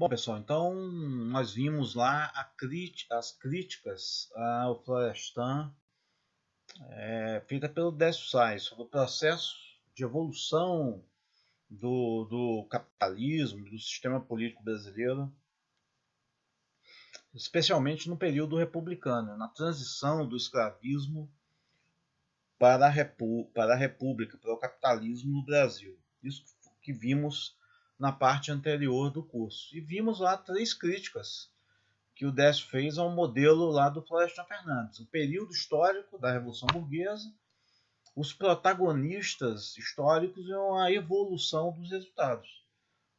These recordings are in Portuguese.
Bom, pessoal, então nós vimos lá as críticas ao Florestan, feita pelo Décio Sais, sobre o processo de evolução do capitalismo, do sistema político brasileiro, especialmente no período republicano, na transição do escravismo para a república, para o capitalismo no Brasil. Isso que vimos na parte anterior do curso. E vimos lá 3 críticas que o Décio fez ao modelo lá do Florestan Fernandes. O período histórico da Revolução Burguesa, os protagonistas históricos e a evolução dos resultados.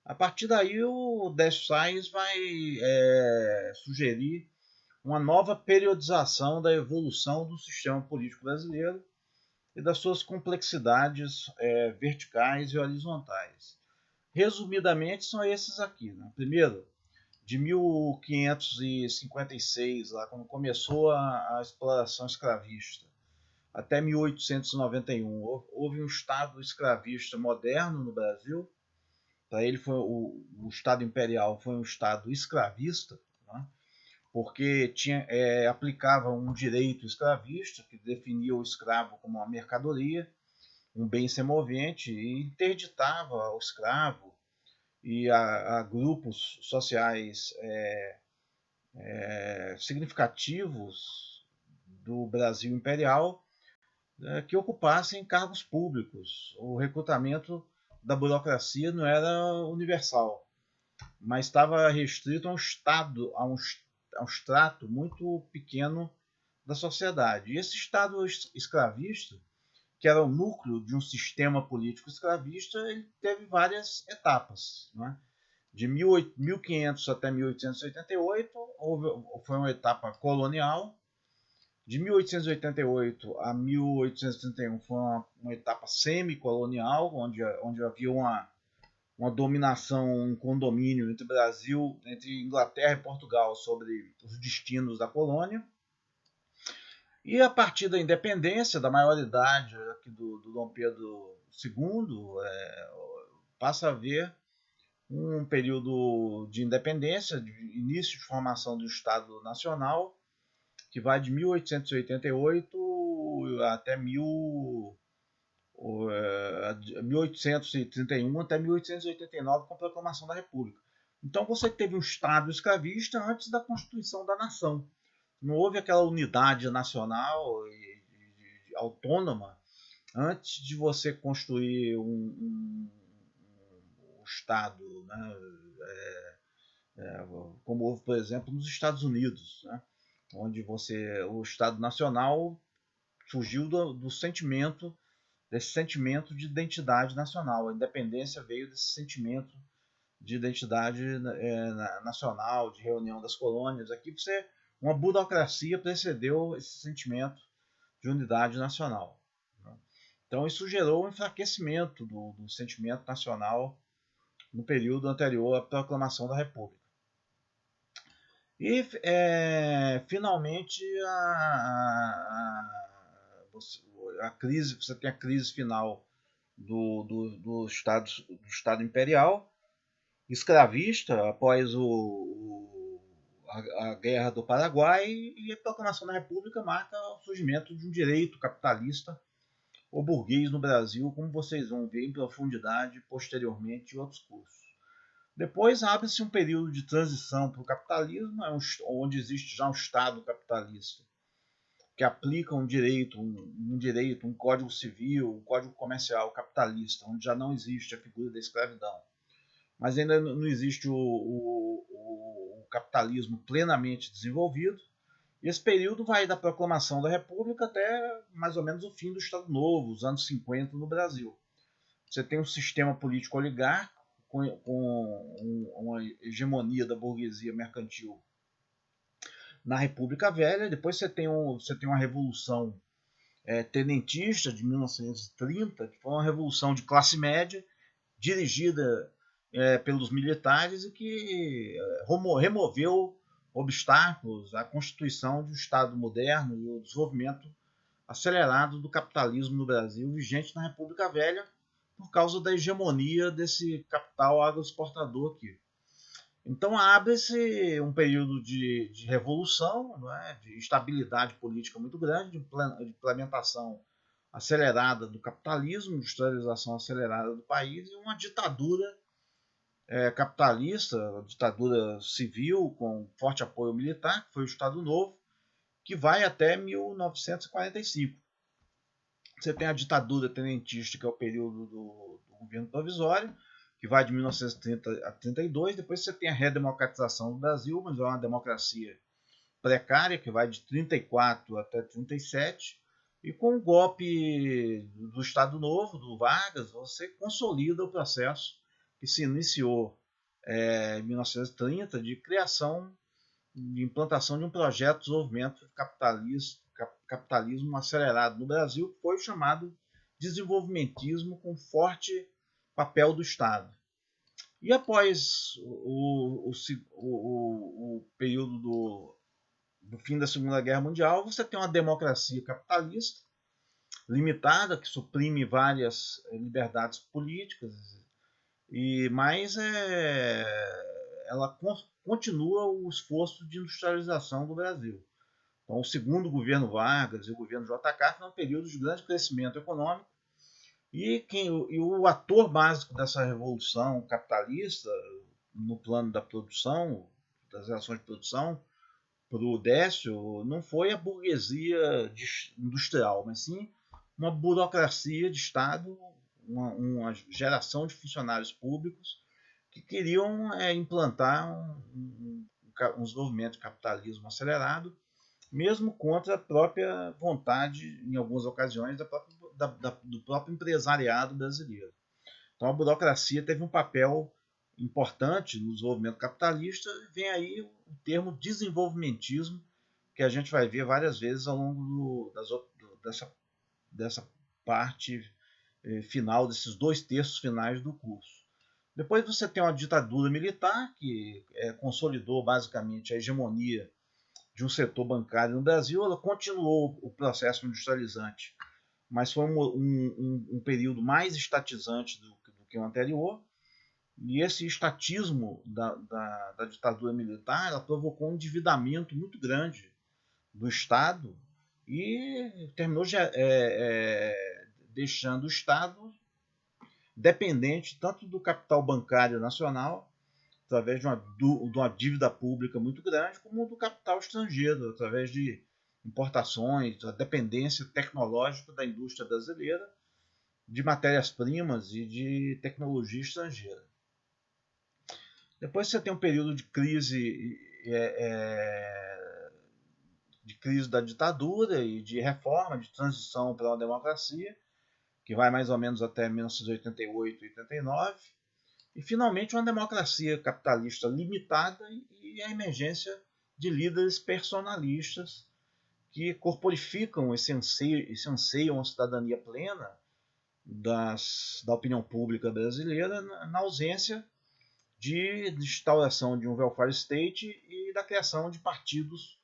A partir daí, o Décio Sais vai sugerir uma nova periodização da evolução do sistema político brasileiro e das suas complexidades verticais e horizontais. Resumidamente, são esses aqui. Né? Primeiro, de 1556, lá quando começou a exploração escravista, até 1891, houve um Estado escravista moderno no Brasil. Para ele, o Estado Imperial foi um Estado escravista, né? Porque aplicava um direito escravista que definia o escravo como uma mercadoria, um bem semovente, e interditava o escravo e a grupos sociais significativos do Brasil imperial que ocupassem cargos públicos. O recrutamento da burocracia não era universal, mas estava restrito a um estado, a um extrato muito pequeno da sociedade. E esse Estado escravista, que era o núcleo de um sistema político escravista, ele teve várias etapas. Né? De 1500 até 1888 foi uma etapa colonial. De 1888 a 1831 foi uma etapa semicolonial, onde havia uma dominação, um condomínio entre Brasil, entre Inglaterra e Portugal sobre os destinos da colônia. E a partir da independência, da maioridade aqui do Dom Pedro II, passa a haver um período de independência, de início de formação do Estado Nacional, que vai de 1888 até 1831 até 1889, com a proclamação da República. Então você teve um Estado escravista antes da Constituição da Nação. Não houve aquela unidade nacional e autônoma antes de você construir um Estado, né? Como houve, por exemplo, nos Estados Unidos, né? Onde o Estado Nacional surgiu desse sentimento de identidade nacional. A independência veio desse sentimento de identidade nacional, de reunião das colônias. Aqui uma burocracia precedeu esse sentimento de unidade nacional. Então isso gerou um enfraquecimento do sentimento nacional no período anterior à proclamação da República. E finalmente você tem a crise final do Estado Imperial, escravista, após a Guerra do Paraguai, e a proclamação da República marca o surgimento de um direito capitalista ou burguês no Brasil, como vocês vão ver em profundidade posteriormente em outros cursos. Depois abre-se um período de transição para o capitalismo, onde existe já um Estado capitalista, que aplica um direito, um código civil, um código comercial capitalista, onde já não existe a figura da escravidão. Mas ainda não existe o capitalismo plenamente desenvolvido. E esse período vai da proclamação da República até mais ou menos o fim do Estado Novo, os anos 50 no Brasil. Você tem um sistema político oligárquico, com uma hegemonia da burguesia mercantil na República Velha. Depois você tem uma revolução tenentista de 1930, que foi uma revolução de classe média, dirigida pelos militares e que removeu obstáculos à constituição de um Estado moderno e o desenvolvimento acelerado do capitalismo no Brasil, vigente na República Velha, por causa da hegemonia desse capital agroexportador aqui. Então abre-se um período de revolução, não é? De estabilidade política muito grande, de implementação acelerada do capitalismo, industrialização acelerada do país e uma ditadura capitalista, uma ditadura civil com forte apoio militar, que foi o Estado Novo, que vai até 1945. Você tem a ditadura tenentista, que é o período do governo provisório, que vai de 1930 a 32. Depois você tem a redemocratização do Brasil, mas é uma democracia precária, que vai de 34 até 37. E com o golpe do Estado Novo, do Vargas, você consolida o processo que se iniciou em 1930 de criação, de implantação de um projeto de desenvolvimento capitalismo acelerado no Brasil, que foi chamado desenvolvimentismo, com forte papel do Estado. E após o período do fim da Segunda Guerra Mundial, você tem uma democracia capitalista limitada, que suprime várias liberdades políticas, mas ela continua o esforço de industrialização do Brasil. Então, o segundo governo Vargas e o governo JK foram períodos de grande crescimento econômico, e o ator básico dessa revolução capitalista no plano da produção, das relações de produção, para o Décio, não foi a burguesia industrial, mas sim uma burocracia de Estado, uma geração de funcionários públicos que queriam implantar um desenvolvimento de capitalismo acelerado, mesmo contra a própria vontade, em algumas ocasiões, do próprio empresariado brasileiro. Então a burocracia teve um papel importante no desenvolvimento capitalista. Vem aí o termo desenvolvimentismo, que a gente vai ver várias vezes ao longo dessa parte final, desses 2 terços finais do curso. Depois você tem uma ditadura militar, que consolidou basicamente a hegemonia de um setor bancário no Brasil. Ela continuou o processo industrializante, mas foi um período mais estatizante do que o anterior. E esse estatismo da ditadura militar, ela provocou um endividamento muito grande do Estado e terminou deixando o Estado dependente tanto do capital bancário nacional, através de uma dívida pública muito grande, como do capital estrangeiro, através de importações, a dependência tecnológica da indústria brasileira, de matérias-primas e de tecnologia estrangeira. Depois você tem um período de crise da ditadura e de reforma, de transição para uma democracia, que vai mais ou menos até 1988 e 89, e finalmente uma democracia capitalista limitada e a emergência de líderes personalistas que corporificam esse anseio a uma cidadania plena da opinião pública brasileira, na ausência de instauração de um welfare state e da criação de partidos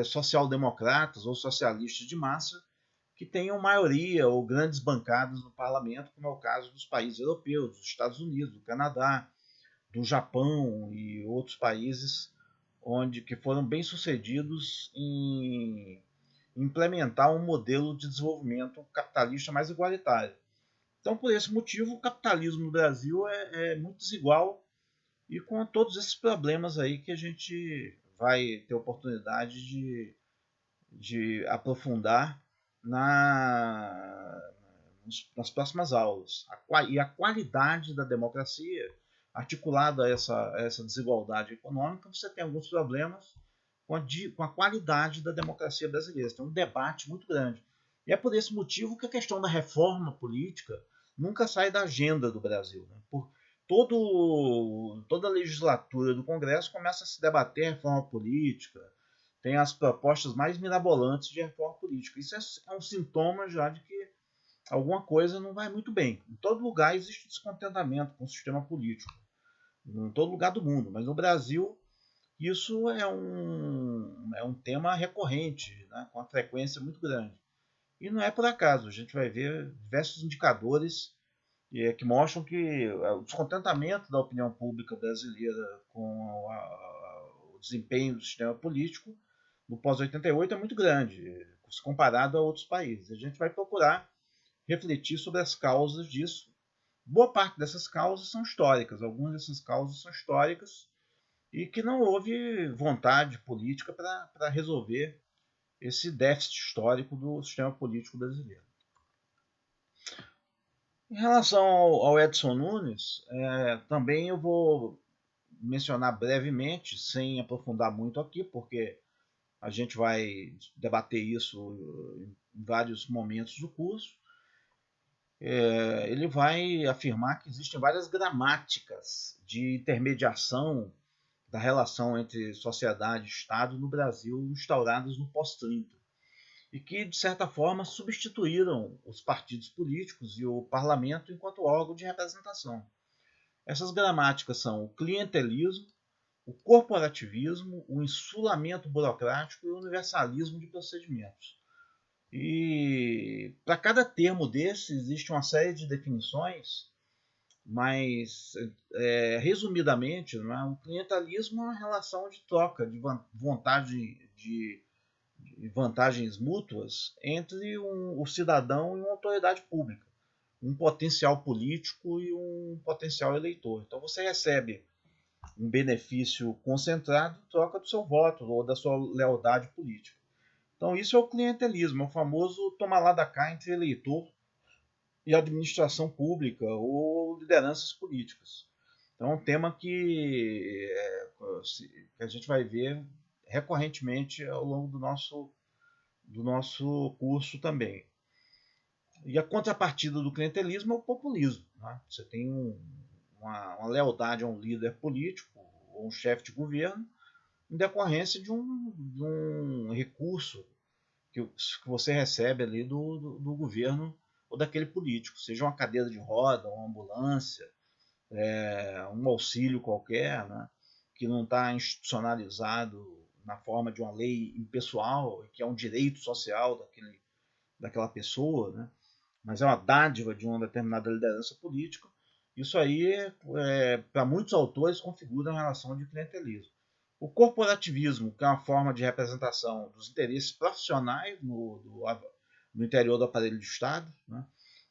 social-democratas ou socialistas de massa que tenham maioria ou grandes bancadas no parlamento, como é o caso dos países europeus, dos Estados Unidos, do Canadá, do Japão e outros países que foram bem sucedidos em implementar um modelo de desenvolvimento capitalista mais igualitário. Então, por esse motivo, o capitalismo no Brasil é muito desigual, e com todos esses problemas aí que a gente vai ter oportunidade de aprofundar nas próximas aulas. E a qualidade da democracia, articulada a essa desigualdade econômica, você tem alguns problemas com a qualidade da democracia brasileira. Tem um debate muito grande. E é por esse motivo que a questão da reforma política nunca sai da agenda do Brasil. Né? Toda a legislatura do Congresso começa a se debater reforma política, tem as propostas mais mirabolantes de reforma política. Isso é um sintoma já de que alguma coisa não vai muito bem. Em todo lugar existe descontentamento com o sistema político, em todo lugar do mundo, mas no Brasil isso é um tema recorrente, né, com uma frequência muito grande. E não é por acaso, a gente vai ver diversos indicadores que mostram que o descontentamento da opinião pública brasileira com o desempenho do sistema político no pós-88 é muito grande, se comparado a outros países. A gente vai procurar refletir sobre as causas disso. Boa parte dessas causas são históricas, algumas dessas causas são históricas e que não houve vontade política para resolver esse déficit histórico do sistema político brasileiro. Em relação ao Edson Nunes, também eu vou mencionar brevemente, sem aprofundar muito aqui, porque a gente vai debater isso em vários momentos do curso. Ele vai afirmar que existem várias gramáticas de intermediação da relação entre sociedade e Estado no Brasil instauradas no pós-30 e que, de certa forma, substituíram os partidos políticos e o parlamento enquanto órgão de representação. Essas gramáticas são o clientelismo, o corporativismo, o insulamento burocrático e o universalismo de procedimentos. E para cada termo desse existe uma série de definições, mas resumidamente, o clientelismo é uma relação de troca de vantagens mútuas entre o cidadão e uma autoridade pública, um potencial político e um potencial eleitor. Então você recebe um benefício concentrado em troca do seu voto ou da sua lealdade política. Então isso é o clientelismo, é o famoso tomar lá da cá entre eleitor e administração pública ou lideranças políticas. Então é um tema que a gente vai ver recorrentemente ao longo do nosso curso também. E a contrapartida do clientelismo é o populismo. Né? Você tem uma lealdade a um líder político ou um chefe de governo em decorrência de um recurso que você recebe ali do governo ou daquele político, seja uma cadeira de roda, uma ambulância, um auxílio qualquer, né, que não está institucionalizado na forma de uma lei impessoal, que é um direito social daquela pessoa, né, mas é uma dádiva de uma determinada liderança política. Isso aí, para muitos autores, configura uma relação de clientelismo. O corporativismo, que é uma forma de representação dos interesses profissionais no interior do aparelho de Estado. Né?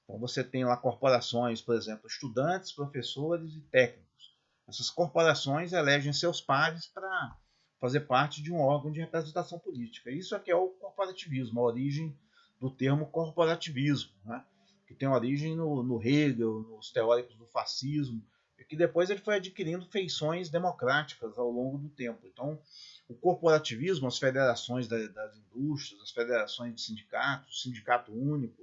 Então você tem lá corporações, por exemplo, estudantes, professores e técnicos. Essas corporações elegem seus pares para fazer parte de um órgão de representação política. Isso aqui é o corporativismo, a origem do termo corporativismo, né? Que tem origem no Hegel, nos teóricos do fascismo, e que depois ele foi adquirindo feições democráticas ao longo do tempo. Então, o corporativismo, as federações das indústrias, as federações de sindicatos, o sindicato único,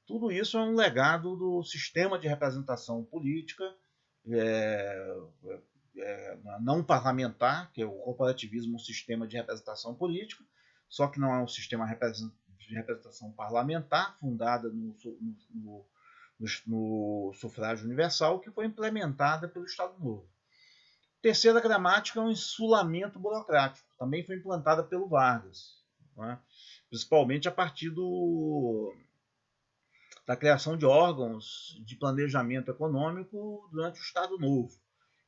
tudo isso é um legado do sistema de representação política não parlamentar, que é o corporativismo, um sistema de representação política, só que não é um sistema de representação parlamentar, fundada no sufrágio universal, que foi implementada pelo Estado Novo. Terceira gramática é um insulamento burocrático, também foi implantada pelo Vargas, né? Principalmente a partir da criação de órgãos de planejamento econômico durante o Estado Novo.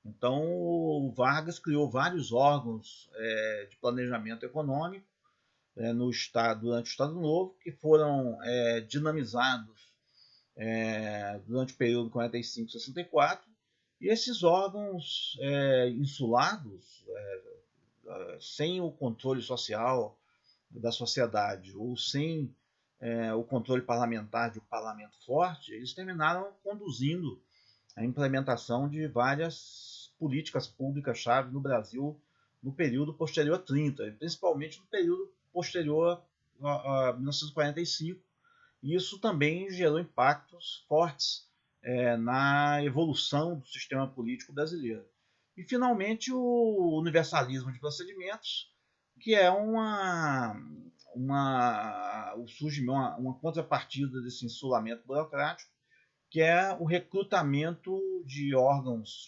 Então, o Vargas criou vários órgãos de planejamento econômico durante o Estado Novo, que foram dinamizados durante o período 45-64, e esses órgãos insulados, sem o controle social da sociedade ou sem o controle parlamentar de um parlamento forte, eles terminaram conduzindo a implementação de várias políticas públicas-chave no Brasil no período posterior a 30, principalmente no período posterior a 1945. E isso também gerou impactos fortes na evolução do sistema político brasileiro. E, finalmente, o universalismo de procedimentos, que é uma contrapartida desse insulamento burocrático, que é o recrutamento de órgãos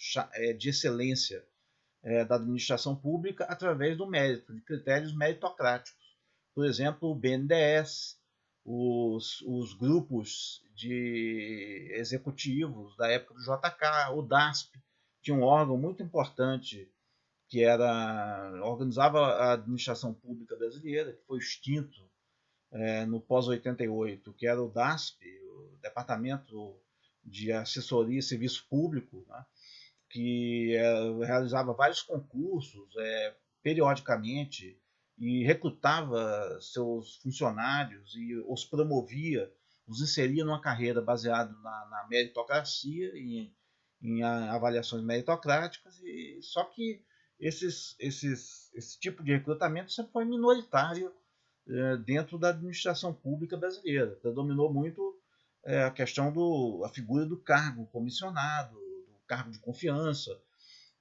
de excelência da administração pública através do mérito, de critérios meritocráticos. Por exemplo, o BNDES, os grupos de executivos da época do JK, o DASP, tinha um órgão muito importante que organizava a administração pública brasileira, que foi extinto no pós-88, que era o DASP, o Departamento de Assessoria e Serviço Público, né, que realizava vários concursos periodicamente e recrutava seus funcionários e os promovia, os inseria numa carreira baseada na meritocracia e em avaliações meritocráticas, só que esse tipo de recrutamento sempre foi minoritário dentro da administração pública brasileira. Predominou muito a questão a figura do cargo comissionado, do cargo de confiança,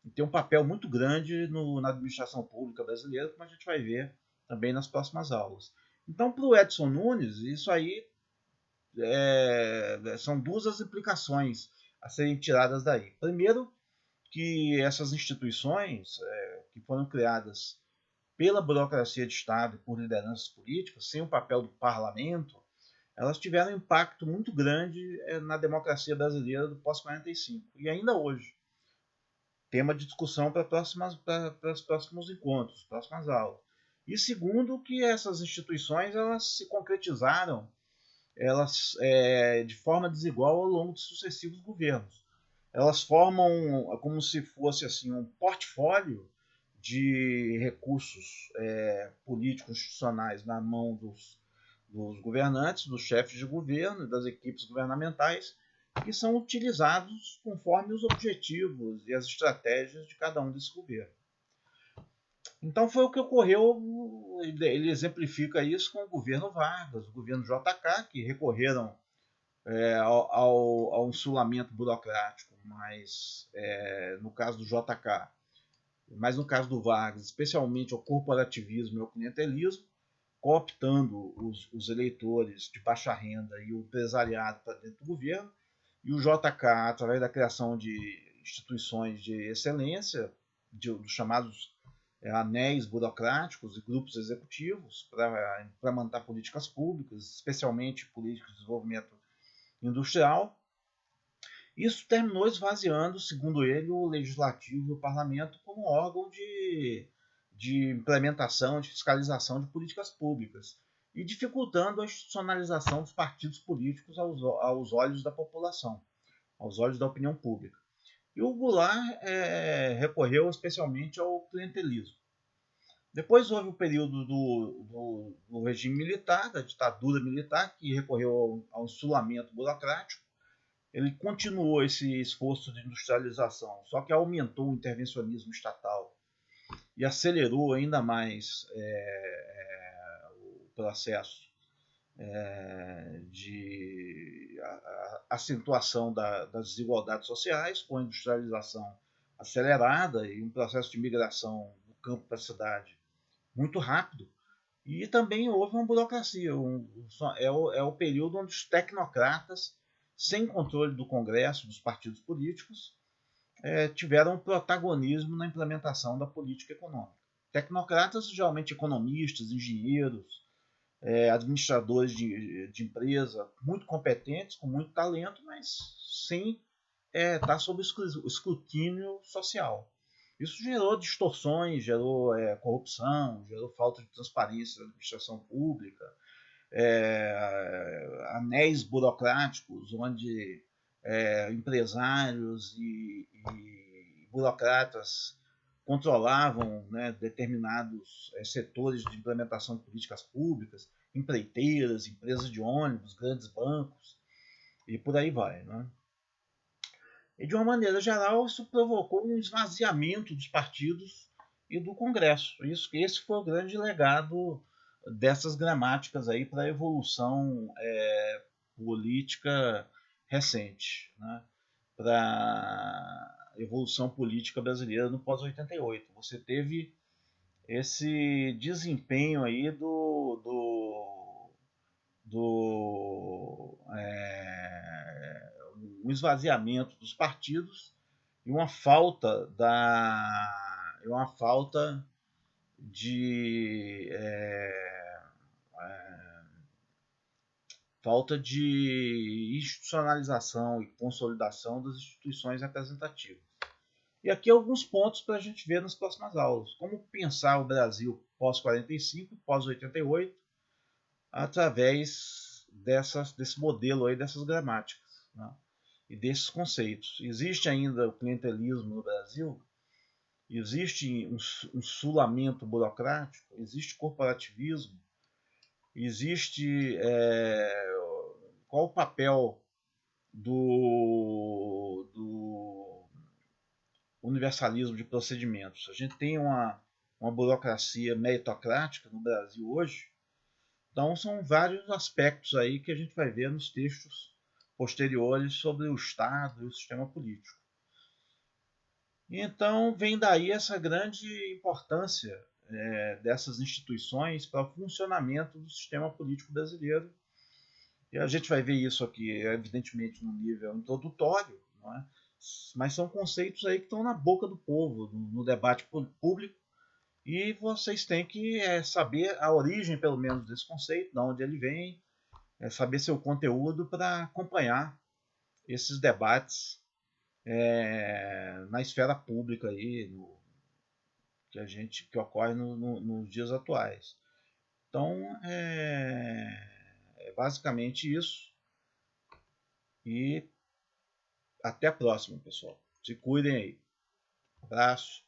e tem um papel muito grande na administração pública brasileira, como a gente vai ver também nas próximas aulas. Então, para o Edson Nunes, isso aí são duas as implicações a serem tiradas daí. Primeiro, que essas instituições que foram criadas pela burocracia de Estado e por lideranças políticas, sem o papel do parlamento, elas tiveram um impacto muito grande na democracia brasileira do pós-45 e ainda hoje. Tema de discussão para os próximos encontros, próximas aulas. E segundo, que essas instituições elas se concretizaram de forma desigual ao longo de sucessivos governos. Elas formam como se fosse assim um portfólio de recursos políticos institucionais na mão dos governantes, dos chefes de governo, das equipes governamentais, que são utilizados conforme os objetivos e as estratégias de cada um desses governos. Então foi o que ocorreu, ele exemplifica isso com o governo Vargas, o governo JK, que recorreram ao insulamento burocrático, mas no caso do JK, mas no caso do Vargas, especialmente ao corporativismo e ao clientelismo, cooptando os eleitores de baixa renda e o empresariado para dentro do governo, e o JK, através da criação de instituições de excelência, dos chamados anéis burocráticos e grupos executivos para implementar políticas públicas, especialmente políticas de desenvolvimento industrial. Isso terminou esvaziando, segundo ele, o legislativo e o parlamento como órgão de implementação, de fiscalização de políticas públicas e dificultando a institucionalização dos partidos políticos aos olhos da população, aos olhos da opinião pública. E o Goulart recorreu especialmente ao clientelismo. Depois houve o período do regime militar, da ditadura militar, que recorreu ao insulamento burocrático. Ele continuou esse esforço de industrialização, só que aumentou o intervencionismo estatal e acelerou ainda mais o processo de acentuação das desigualdades sociais, com a industrialização acelerada e um processo de migração do campo para a cidade muito rápido. E também houve uma burocracia. É o período onde os tecnocratas, sem controle do Congresso, dos partidos políticos, tiveram protagonismo na implementação da política econômica. Tecnocratas, geralmente economistas, engenheiros, administradores de empresa, muito competentes, com muito talento, mas sem estar sob escrutínio social. Isso gerou distorções, gerou corrupção, gerou falta de transparência da administração pública, anéis burocráticos, onde empresários e burocratas controlavam determinados setores de implementação de políticas públicas, empreiteiras, empresas de ônibus, grandes bancos, e por aí vai. Né? E, de uma maneira geral, isso provocou um esvaziamento dos partidos e do Congresso. Esse foi o grande legado dessas gramáticas aí para a evolução política recente, né? Para a evolução política brasileira no pós-88. Você teve esse desempenho aí um esvaziamento dos partidos e uma falta de falta de institucionalização e consolidação das instituições representativas. E aqui alguns pontos para a gente ver nas próximas aulas. Como pensar o Brasil pós-45, pós-88, através desse modelo aí, dessas gramáticas, né? E desses conceitos. Existe ainda o clientelismo no Brasil? Existe um sulamento burocrático? Existe corporativismo? Existe qual o papel do universalismo de procedimentos? A gente tem uma burocracia meritocrática no Brasil hoje. Então são vários aspectos aí que a gente vai ver nos textos posteriores sobre o Estado e o sistema político. Então vem daí essa grande importância dessas instituições para o funcionamento do sistema político brasileiro. E a gente vai ver isso aqui, evidentemente, no nível introdutório, não é? Mas são conceitos aí que estão na boca do povo, no debate público, e vocês têm que saber a origem, pelo menos, desse conceito, de onde ele vem, saber seu conteúdo para acompanhar esses debates na esfera pública aí, que ocorre nos dias atuais. Então, é basicamente isso. E até a próxima, pessoal. Se cuidem aí. Abraço.